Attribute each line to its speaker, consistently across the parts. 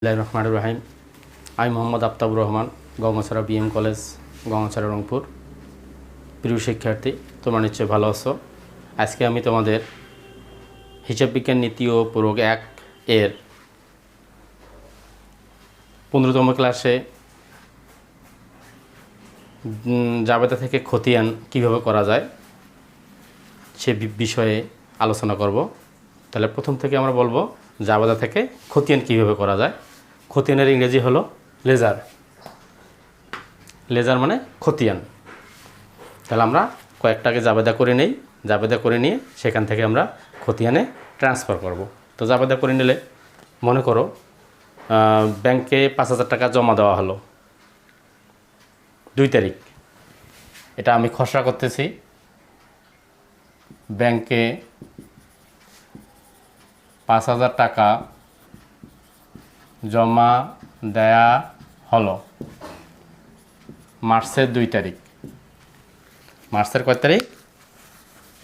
Speaker 1: রহমানুর রহিম। আমি Mohammad Aftabur Rahman, Gangachara BM college, Gangachara Rangpur. প্রিয় শিক্ষার্থী, তোমরা নিশ্চয়ই ভালো আছো। আজকে আমি তোমাদের হিসাব বিজ্ঞান নীতি ও প্রয়োগ 1 এর 15তম ক্লাসে জাবেদা থেকে খতিয়ান কিভাবে করা যায় সে বিষয়ে আলোচনা করব। তাহলে প্রথম থেকে আমরা বলবো জাবেদা থেকে খতিয়ান কিভাবে করা যায়। খতিয়ানের ইংরেজি হলো লেজার। লেজার মানে খতিয়ান। তাহলে আমরা কয়েকটাকে জাবেদা করে নেই, জাবেদা করে নিয়ে সেখান থেকে আমরা খতিয়ানে ট্রান্সফার করব। তো জাবেদা করে নিলে মনে করো ব্যাংকে 5,000 টাকা জমা দেওয়া হলো 2 তারিখ। এটা আমি খসড়া করতেছি। ব্যাংকে 5,000 টাকা জমা দেয়া হলো মার্চের 2 তারিখ। মার্চের কয় তারিখ?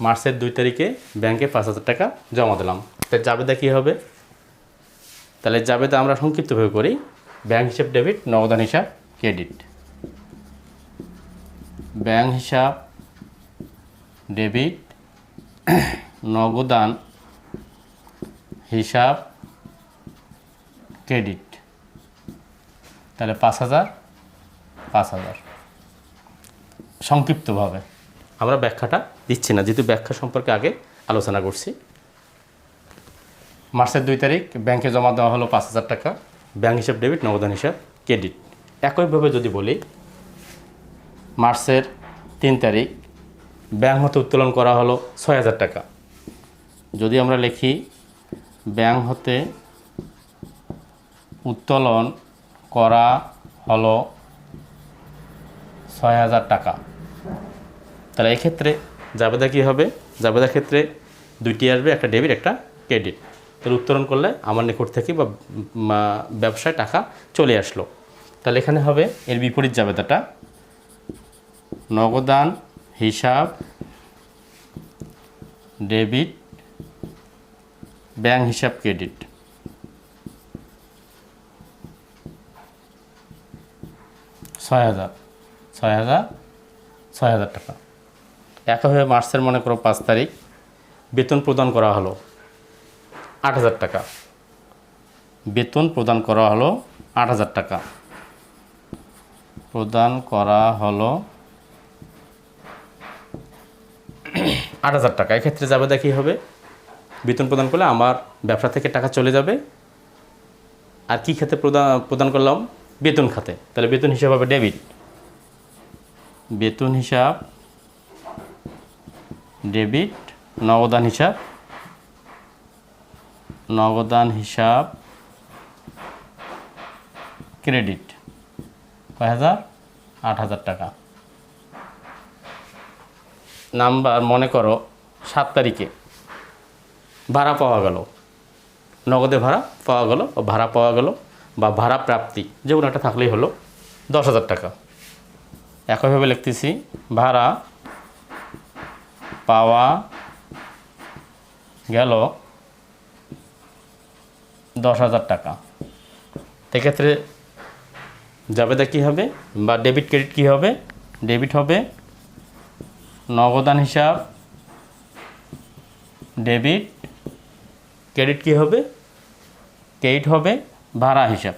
Speaker 1: মার্চের 2 তারিখে ব্যাংকে 5,000 টাকা জমা দিলাম। তাহলে জাবেদা কী হবে? তাহলে জাবেদা আমরা সংক্ষিপ্তভাবে করি, ব্যাংক হিসাব ডেবিট, নগদান হিসাব ক্রেডিট। ব্যাংক হিসাব ডেবিট, নগদান হিসাব ক্রেডিট। তাহলে 5,000 5,000 সংক্ষিপ্তভাবে। আমরা ব্যাখ্যাটা দিচ্ছি না, যেহেতু ব্যাখ্যা সম্পর্কে আগে আলোচনা করছি। মার্চের 2 তারিখ ব্যাংকে জমা দেওয়া হলো 5,000 টাকা, ব্যাংক হিসাব ডেবিট, নগদান হিসাব ক্রেডিট। একইভাবে যদি বলি মার্চের 3 তারিখ ব্যাংক হতে উত্তোলন করা হলো 6,000 টাকা। যদি আমরা লিখি ব্যাংক হতে উত্তোলন করা হলো 6,000 টাকা, তাহলে এক্ষেত্রে জাবেদা কী হবে? জাবেদার ক্ষেত্রে 2টি আসবে, একটা ডেবিট একটা ক্রেডিট। তাহলে উত্তোলন করলে আমার নিকট থেকে বা ব্যবসায় টাকা চলে আসলো। তাহলে এখানে হবে এর বিপরীত জাবেদাটা, নগদান হিসাব ডেবিট, ব্যাংক হিসাব ক্রেডিট। 6,000 টাকা। একইভাবে মার্চের মনে করো 5 তারিখ বেতন প্রদান করা হলো 8,000 টাকা। বেতন প্রদান করা হলো 8,000 টাকা। প্রদান করা হলো 8,000 টাকা। এক্ষেত্রে জাবেদা কী হবে? বেতন প্রদান করলে আমার ব্যবসা থেকে টাকা চলে যাবে। আর কী খাতে প্রদান করলাম? বেতন খাতে। তাহলে বেতন হিসাব হবে ডেবিট। বেতন হিসাব ডেবিট, নগদান হিসাব ক্রেডিট। কয় হাজার? 8,000 টাকা। নাম্বার মনে করো 7 তারিখে ভাড়া পাওয়া গেল, নগদে ভাড়া পাওয়া গেল, ভাড়া পাওয়া গেল বা ভাড়া প্রাপ্তি, যে কোনো একটা থাকলেই হলো 10,000 টাকা। একইভাবে লিখতেছি ভাড়া পাওয়া গেল 10,000 টাকা। সেক্ষেত্রে জাবেদা কী হবে বা ডেবিট ক্রেডিট কী হবে? ডেবিট হবে নগদান হিসাব ডেবিট, ক্রেডিট কী হবে? ক্রেডিট হবে ভাড়া হিসাব।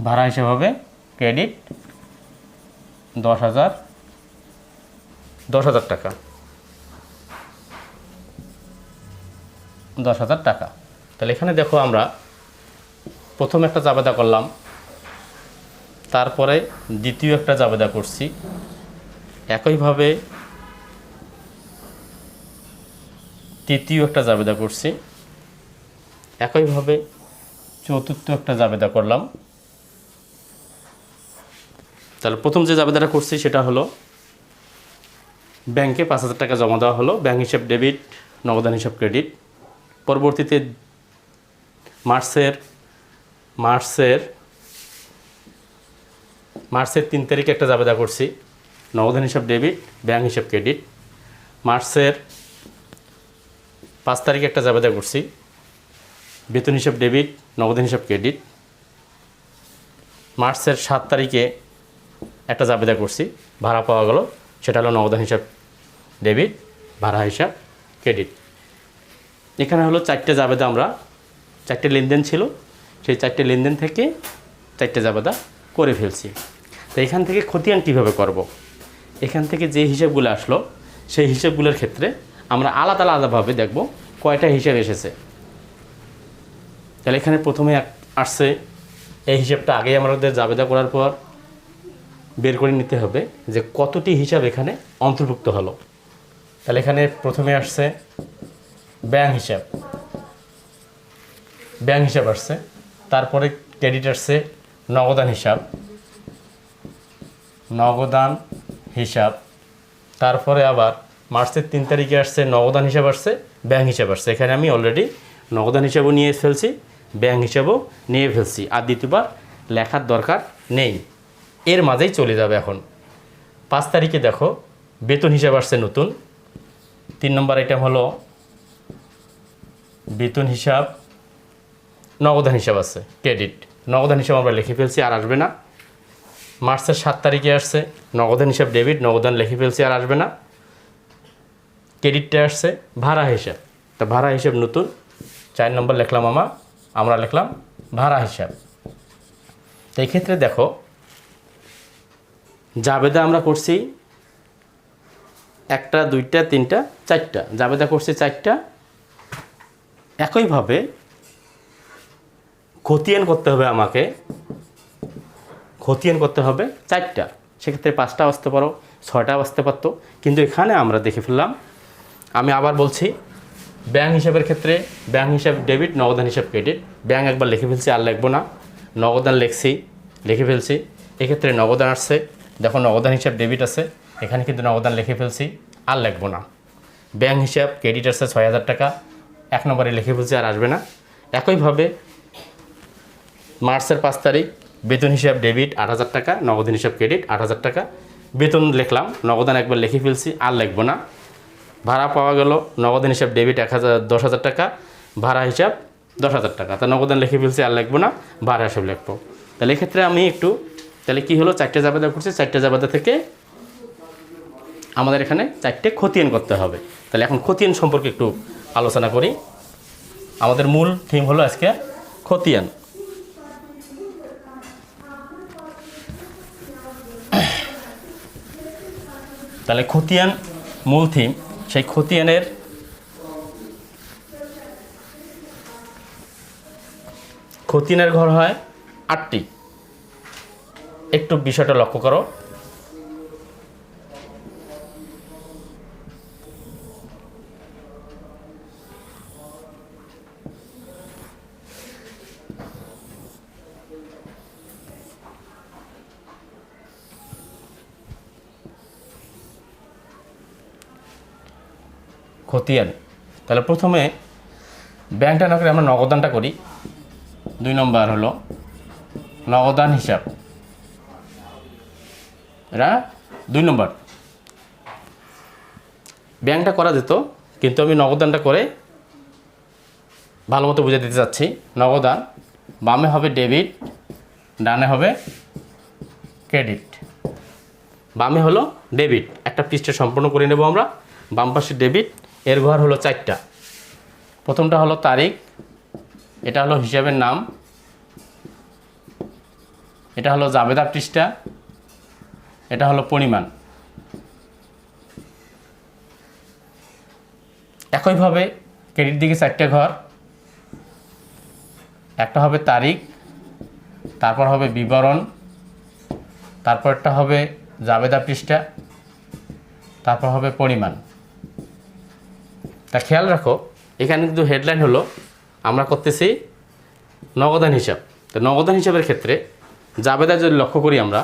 Speaker 1: ভাড়া হিসাব হবে ক্রেডিট 10,000 টাকা। 10,000 টাকা। তাহলে এখানে দেখো আমরা প্রথম একটা জাবেদা করলাম, তারপরে দ্বিতীয় একটা জাবেদা করছি, একইভাবে তৃতীয় একটা জাবেদা করছি, একইভাবে চতুর্থ একটা জাবেদা করলাম। তাহলে প্রথম যে জাবেদাটা করছি সেটা হলো ব্যাংকে 5,000 টাকা জমা দেওয়া হলো, ব্যাংক হিসাব ডেবিট, নগদান হিসাব ক্রেডিট। পরবর্তীতে মার্চের 3 তারিখে একটা জাবেদা করছি, নগদান হিসাব ডেবিট, ব্যাংক হিসাব ক্রেডিট। মার্চের 5 তারিখে একটা জাবেদা করছি, বেতন হিসাব ডেবিট, নগদান হিসাব ক্রেডিট। মার্চের 7 তারিখে একটা জাবেদা করছি, ভাড়া পাওয়া গেল, সেটা হলো নগদান হিসাব ডেবিট, ভাড়া হিসাব ক্রেডিট। এখানে হলো 4টে জাবেদা, আমরা 4টে লেনদেন ছিল, সেই 4টে লেনদেন থেকে 4টে জাবেদা করে ফেলছি। তো এখান থেকে খতিয়ান কীভাবে করব? এখান থেকে যে হিসাবগুলো আসলো সেই হিসাবগুলোর ক্ষেত্রে আমরা আলাদা আলাদাভাবে দেখব কয়টা হিসাব এসেছে। তাহলে এখানে প্রথমে আসছে, এই হিসাবটা আগেই আমাদের জাবেদা করার পর বের করে নিতে হবে যে কতটি হিসাব এখানে অন্তর্ভুক্ত হলো। তাহলে এখানে প্রথমে আসছে ব্যাংক হিসাব, ব্যাংক হিসাব আসছে, তারপরে ক্রেডিট আসছে নগদান হিসাব, নগদান হিসাব, তারপরে আবার মার্চের 3 তারিখে আসছে নগদান হিসাব আসছে, ব্যাংক হিসাব আসছে। এখানে আমি অলরেডি নগদান হিসাবও নিয়ে ফেলছি, ব্যাংক হিসাবও নিয়ে ফেলছি, আর দ্বিতীয়বার লেখার দরকার নেই, এর মাঝেই চলে যাবে। এখন 5 তারিখে দেখো বেতন হিসাব আসছে নতুন, 3 নম্বর আইটেম হলো বেতন হিসাব, নগদান হিসাব আছে ক্রেডিট, নগদান হিসাব আমরা লিখে ফেলছি, আর আসবে না। মার্চের 7 তারিখে আসছে নগদান হিসাব ডেবিট, নগদান লিখে ফেলছি, আর আসবে না। ক্রেডিটটা আসছে ভাড়া হিসাব, তা ভাড়া হিসাব নতুন, 4 নম্বর লিখলাম আমরা লিখলাম ভাড়া হিসাব। তো এই ক্ষেত্রে দেখো জাবেদা আমরা করছি 1টা 2টা 3টা 4টা, জাবেদা করছি 4টা। একইভাবে খতিয়ান করতে হবে, আমাকে খতিয়ান করতে হবে 4টা, সেক্ষেত্রে 5টা আসতে পারো, 6টা আসতে পারতো, কিন্তু এখানে আমরা দেখে ফেললাম। আমি আবার বলছি, ব্যাংক হিসাবের ক্ষেত্রে ব্যাংক হিসাব ডেবিট, নগদান হিসাব ক্রেডিট। ব্যাংক একবার লিখে ফেলছি, আর লিখবো না। নগদান লিখে ফেলছি, এক্ষেত্রে নগদান আসছে, দেখো নগদান হিসাব ডেবিট আছে, এখানে কিন্তু নগদান লিখে ফেলছি, আর লিখবো না। ব্যাংক হিসাব ক্রেডিট আসছে 6000 টাকা, 1 নম্বরে লিখে ফেলছি, আর আসবে না। একইভাবে মার্চের 5 তারিখ বেতন হিসাব ডেবিট 8000 টাকা, নগদান হিসাব ক্রেডিট 8000 টাকা, বেতন লিখলাম, নগদান একবার লিখে ফেলছি, আর লিখবো না। ভাড়া পাওয়া গেল, নগদান হিসাব ডেবিট 10,000 টাকা, ভাড়া হিসাব 10,000 টাকা, তা নগদান লিখে ফেলছি, আর লিখবো না, ভাড়া হিসাব লিখবো। তাহলে এক্ষেত্রে আমি একটু, তাহলে কী হলো, 4টে জাবেদা করছি, 4টে জাবেদা থেকে আমাদের এখানে 4টে খতিয়ান করতে হবে। তাহলে এখন খতিয়ান সম্পর্কে একটু আলোচনা করি। আমাদের মূল থিম হলো আজকে খতিয়ান। তাহলে খতিয়ান মূল থিম, সেই খতিয়ানের ঘর হয় 8টি। একটু বিষয়টা লক্ষ্য করো। খতিয়ান, তাহলে প্রথমে ব্যাংকটা না করে আমরা নগদানটা করি। 2 নম্বর হলো নগদান হিসাব, এটা 2 নম্বর। ব্যাংকটা করা যেত, কিন্তু আমি নগদানটা করে ভালো মতো বুঝে দিতে চাচ্ছি। নগদান বামে হবে ডেবিট, ডানে হবে ক্রেডিট। বামে হলো ডেবিট, একটা পৃষ্ঠা সম্পূর্ণ করে নেব আমরা। বাম পাশে ডেবিট, এর ঘর হলো 4টা। প্রথমটা হলো তারিখ, এটা হলো হিসাবের নাম, এটা হলো জাবেদা পৃষ্ঠা, এটা হলো পরিমাণ। একইভাবে ক্রেডিট দিকে 4টে ঘর, একটা হবে তারিখ, তারপর হবে বিবরণ, তারপরটা হবে জাবেদা পৃষ্ঠা, তারপর হবে পরিমাণ। তা খেয়াল রাখো, এখানে কিন্তু হেডলাইন হলো আমরা করতেছি নগদান হিসাব। তো নগদান হিসাবের ক্ষেত্রে জাবেদা যদি লক্ষ্য করি আমরা,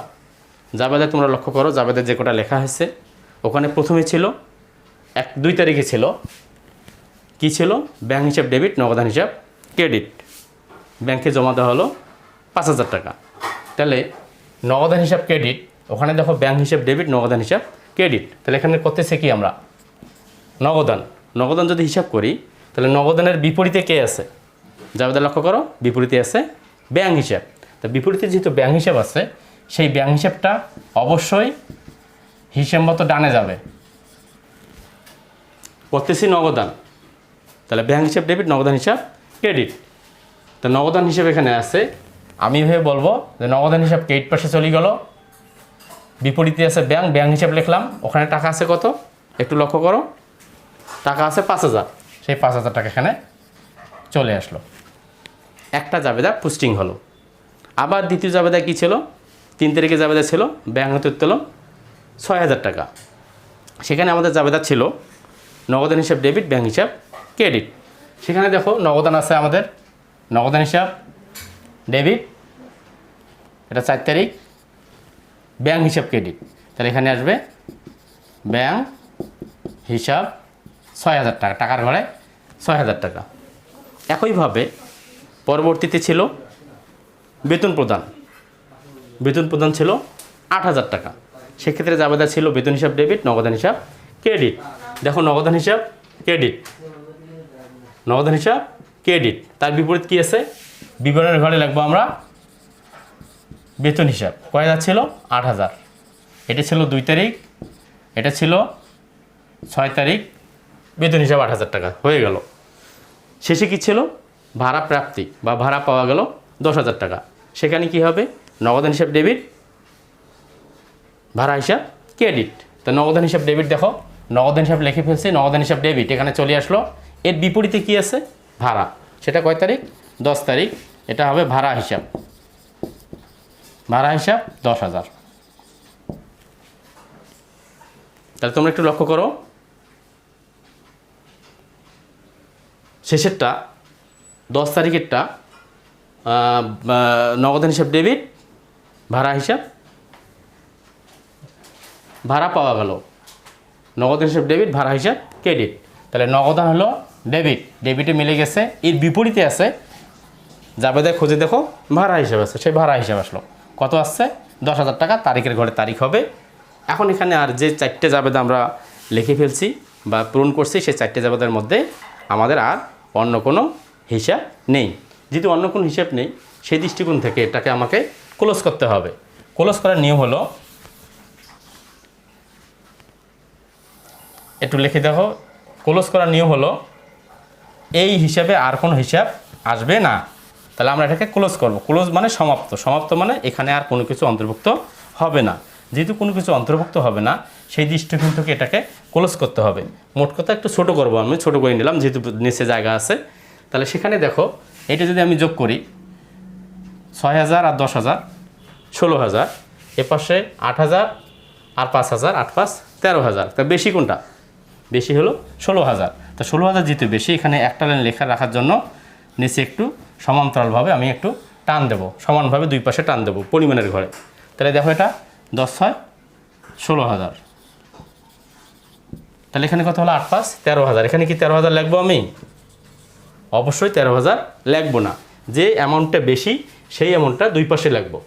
Speaker 1: জাবেদা তোমরা লক্ষ্য করো, জাবেদা যে কটা লেখা হয়েছে ওখানে প্রথমে ছিল 2 তারিখে ছিল কি ছিল, ব্যাংক হিসাব ডেবিট, নগদান হিসাব ক্রেডিট। ব্যাংকে জমা দেওয়া হলো 5,000 টাকা। তাহলে নগদান হিসাব ক্রেডিট, ওখানে দেখো ব্যাংক হিসাব ডেবিট, নগদান হিসাব ক্রেডিট। তাহলে এখানে করতেছে কি আমরা নগদান যদি হিসাব করি, তাহলে নগদানের বিপরীতে কে আছে? জাবেদা লক্ষ্য করো, বিপরীতে আছে ব্যাংক হিসাব। তো বিপরীতে যেহেতু ব্যাংক হিসাব আছে, সেই ব্যাংক হিসাবটা অবশ্যই হিসাব মতো ডানে যাবে। করতেছি নগদান, তাহলে ব্যাংক হিসাব ডেবিট, নগদান হিসাব ক্রেডিট। তো নগদান হিসাব এখানে আছে, আমি ভেবে বলবো যে নগদান হিসাব ক্রেডিট পাশে চলে গেল, বিপরীতে আছে ব্যাংক, ব্যাংক হিসাব লিখলাম। ওখানে টাকা আছে কত একটু লক্ষ্য করো, টাকা আছে 5,000, সেই 5,000 টাকা এখানে চলে আসলো। একটা জাবেদা পোস্টিং হলো। আবার দ্বিতীয় জাবেদা কী ছিল? 3 তারিখে জাবেদা ছিল, ব্যাংক হতে হলো 6,000 টাকা। সেখানে আমাদের জাবেদা ছিল নগদান হিসাব ডেবিট, ব্যাংক হিসাব ক্রেডিট। সেখানে দেখো নগদান আছে আমাদের, নগদান হিসাব ডেবিট, এটা 4 তারিখ, ব্যাংক হিসাব ক্রেডিট। তাহলে এখানে আসবে ব্যাংক হিসাব 6,000 টাকা, টাকার ঘরে 6,000 টাকা। একইভাবে পরবর্তীতে ছিল বেতন প্রদান, বেতন প্রদান ছিল 8,000 টাকা। সেক্ষেত্রে জাবেদা ছিল বেতন হিসাব ডেবিট, নগদান হিসাব ক্রেডিট। দেখো নগদান হিসাব ক্রেডিট, নগদান হিসাব ক্রেডিট। তার বিপরীত কী আছে? বিবরণের ঘরে লিখবো আমরা বেতন হিসাব। কয় হাজার ছিল? 8,000। এটা ছিল 2 তারিখ, এটা ছিল 6 তারিখ, বেতন হিসাব 8,000 টাকা হয়ে গেল। শেষে কী ছিল? ভাড়া প্রাপ্তি বা ভাড়া পাওয়া গেল 10,000 টাকা। সেখানে কি হবে? নগদান হিসাব ডেবিট, ভাড়া হিসাব ক্রেডিট। তো নগদান হিসাব ডেবিট, দেখো নগদান হিসাব লিখে ফেলছি, নগদান হিসাব ডেবিট এখানে চলে আসলো। এর বিপরীতে কি আছে? ভাড়া। সেটা কয় তারিখ? 10 তারিখ। এটা হবে ভাড়া হিসাব, ভাড়া হিসাব 10,000। তাহলে তোমরা একটু লক্ষ্য করো, শেষেরটা 10 তারিখেরটা নগদান হিসাব ডেবিট, ভাড়া হিসাব, ভাড়া পাওয়া গেল, নগদান হিসাব ডেবিট, ভাড়া হিসাব ক্রেডিট। তাহলে নগদান হলো ডেবিট, ডেবিটে মিলে গেছে। এর বিপরীতে আছে জাবেদায় খুঁজে দেখো ভাড়া হিসাব আছে, সেই ভাড়া হিসাব আসলো কত আসছে? 10,000 টাকা। তারিখের ঘরে তারিখ হবে। এখন এখানে আর যে 4টে জাবেদা আমরা লিখে ফেলছি বা পূরণ করছি, সেই 4টে জাবেদার মধ্যে আমাদের আর অন্য কোনো হিসাব নেই। যেহেতু অন্য কোনো হিসাব নেই, সেই দৃষ্টিকোণ থেকে এটাকে আমাকে ক্লোজ করতে হবে। ক্লোজ করার নিয়ম হলো, একটু লিখে দেখো, ক্লোজ করার নিয়ম হলো এই হিসাবে আর কোনো হিসাব আসবে না। তাহলে আমরা এটাকে ক্লোজ করব। ক্লোজ মানে সমাপ্ত, সমাপ্ত মানে এখানে আর কোনো কিছু অন্তর্ভুক্ত হবে না। যেহেতু কোনো কিছু অন্তর্ভুক্ত হবে না, সেই দৃষ্টিকোণ থেকে এটাকে ক্লোজ করতে হবে। মোট কথা একটু ছোটো করবো, আমি ছোটো করে নিলাম যেহেতু নিচে জায়গা আছে। তাহলে সেখানে দেখো এটা যদি আমি যোগ করি 6,000 আর 10,000 16,000, এপাশে 8,000 আর 5,000, 8 5 13,000। তা বেশি কোনটা? বেশি হলো 16,000। তা 16,000 যেহেতু বেশি, এখানে একটা লাইন লেখা রাখার জন্য নিচে একটু সমান্তরালভাবে আমি একটু টান দেবো, সমানভাবে দুই পাশে টান দেবো পরিমাণের ঘরে। তাহলে দেখো এটা 10 6 16,000। তাহলে এখানে কত হলো? 8 5 13,000। এখানে কি 13,000 লিখবো আমি? অবশ্যই 13,000 লিখবো না। যে অ্যামাউন্টটা বেশি সেই অ্যামাউন্টটা দুই পাশে লিখবো,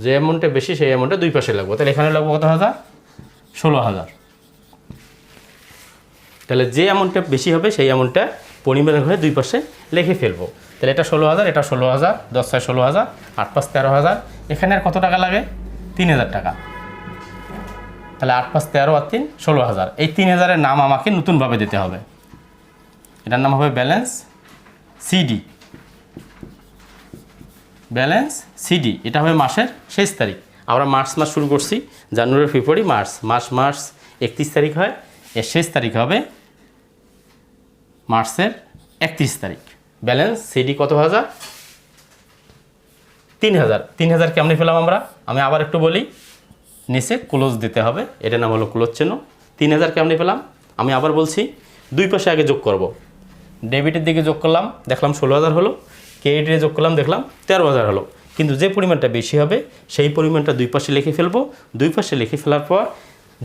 Speaker 1: যে অ্যামাউন্টটা বেশি সেই অ্যামাউন্টটা দুই পাশে লিখবো। তাহলে এখানে লিখবো কত হাজার? 16,000। তাহলে যে অ্যামাউন্টটা বেশি হবে সেই অ্যামাউন্টটা পরিমাণের ঘরে দুই পাশে লিখে ফেলবো। তাহলে এটা 16,000, এটা 16,000, 10 6 16,000, 8 5 13,000। এখানে আর কত টাকা লাগে? 3,000 টাকা। তাহলে 8 5 13 আর 3 16,000। এই 3,000-এর নাম আমাকে নতুনভাবে দিতে হবে। এটার নাম হবে ব্যালেন্স সিডি, ব্যালেন্স সিডি। এটা হবে মাসের শেষ তারিখ। আমরা মার্চ মাস শুরু করছি, জানুয়ারি ফেব্রুয়ারি মার্চ, মার্চ 31 তারিখ হয়। এর শেষ তারিখ হবে মার্চের 31 তারিখ। ব্যালেন্স সিডি কত হাজার? 3,000। 3,000 কেমনি পেলাম আমরা? আমি আবার একটু বলি, নিচে ক্লোজ দিতে হবে, এটার নাম হলো ক্লোজ চিহ্ন। 3,000 কেমনি পেলাম? আমি আবার বলছি, দুই পাশে আগে যোগ করব। ডেবিটের দিকে যোগ করলাম, দেখলাম 16,000 হলো। ক্রেডিটে যোগ করলাম, দেখলাম 13,000 হলো। কিন্তু যে পরিমাণটা বেশি হবে সেই পরিমাণটা দুই পাশে লিখে ফেলবো। দুই পাশে লিখে ফেলার পর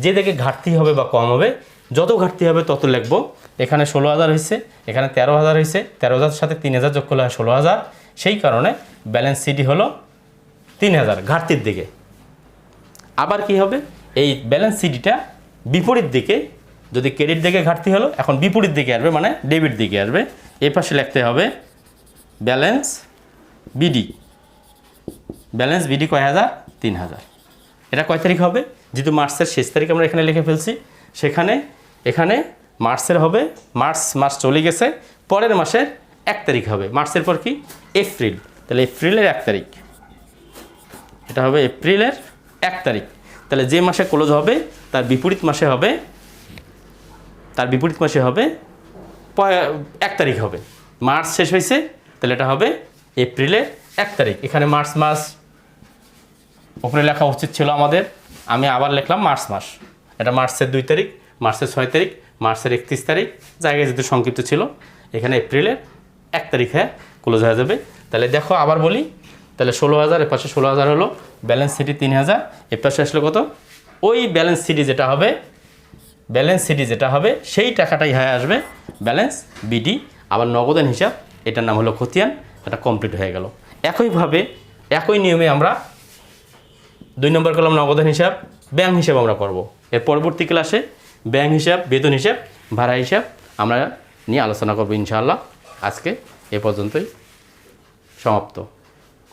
Speaker 1: যে দিকে ঘাটতি হবে বা কম হবে, যত ঘাটতি হবে তত লিখবো। এখানে 16,000 হয়েছে, এখানে 13,000 হয়েছে, 13,000 সাথে 3,000 যোগ করলে হয় 16,000। সেই কারণে ব্যালেন্স সিডি হলো 3,000 ঘাটতির দিকে। আবার কি হবে? এই ব্যালেন্স সিডিটা বিপরীত দিকে যদি ক্রেডিট দিকে ঘাটতি হলো, এখন বিপরীত দিকে আসবে, মানে ডেবিট দিকে আসবে। এই পাশে লিখতে হবে ব্যালেন্স বিডি। ব্যালেন্স বিডি কয় হাজার? 3000। এটা কয় তারিখ হবে? যেহেতু মার্চের শেষ তারিখ আমরা এখানে লিখে ফেলছি, সেখানে এখানে মার্চের হবে, মাস চলে গেছে, পরের মাসের 1 তারিখ হবে। মার্চের পর কি? এপ্রিল। তাহলে এপ্রিলের 1 তারিখ, এটা হবে এপ্রিলের 1 তারিখ। তাহলে যে মাসে ক্লোজ হবে তার বিপরীত মাসে হবে 1 তারিখ হবে। মার্চ শেষ হয়েছে, তাহলে এটা হবে এপ্রিলের 1 তারিখ। এখানে মার্চ মাস উপরে লেখা উচিত ছিল আমাদের, আমি আবার লিখলাম মার্চ মাস। এটা মার্চের 2 তারিখ, মার্চের 6 তারিখ, মার্চের 31 তারিখ, জায়গায় যেহেতু সংক্ষিপ্ত ছিল, এখানে এপ্রিলের 1 তারিখে ক্লোজ হয়ে যাবে। তাহলে দেখো আবার বলি, তাহলে 16,000, এর পাশে 16,000 হলো, ব্যালেন্স সিটি 3000, এর পাশে আসলে কত? ওই ব্যালেন্স সিটি যেটা হবে সেই টাকাটাই হয়ে আসবে ব্যালেন্স বিডি। আবার নগদান হিসাব, এটার নাম হলো খতিয়ান, এটা কমপ্লিট হয়ে গেল। একইভাবে একই নিয়মে আমরা 2 নম্বর কলাম নগদান হিসাব, ব্যাংক হিসাব আমরা করব। এর পরবর্তী ক্লাসে ব্যাংক হিসাব, বেতন হিসাব, ভাড়া হিসাব আমরা নিয়ে আলোচনা করব ইনশাআল্লাহ। আজকে এ পর্যন্তই সমাপ্ত।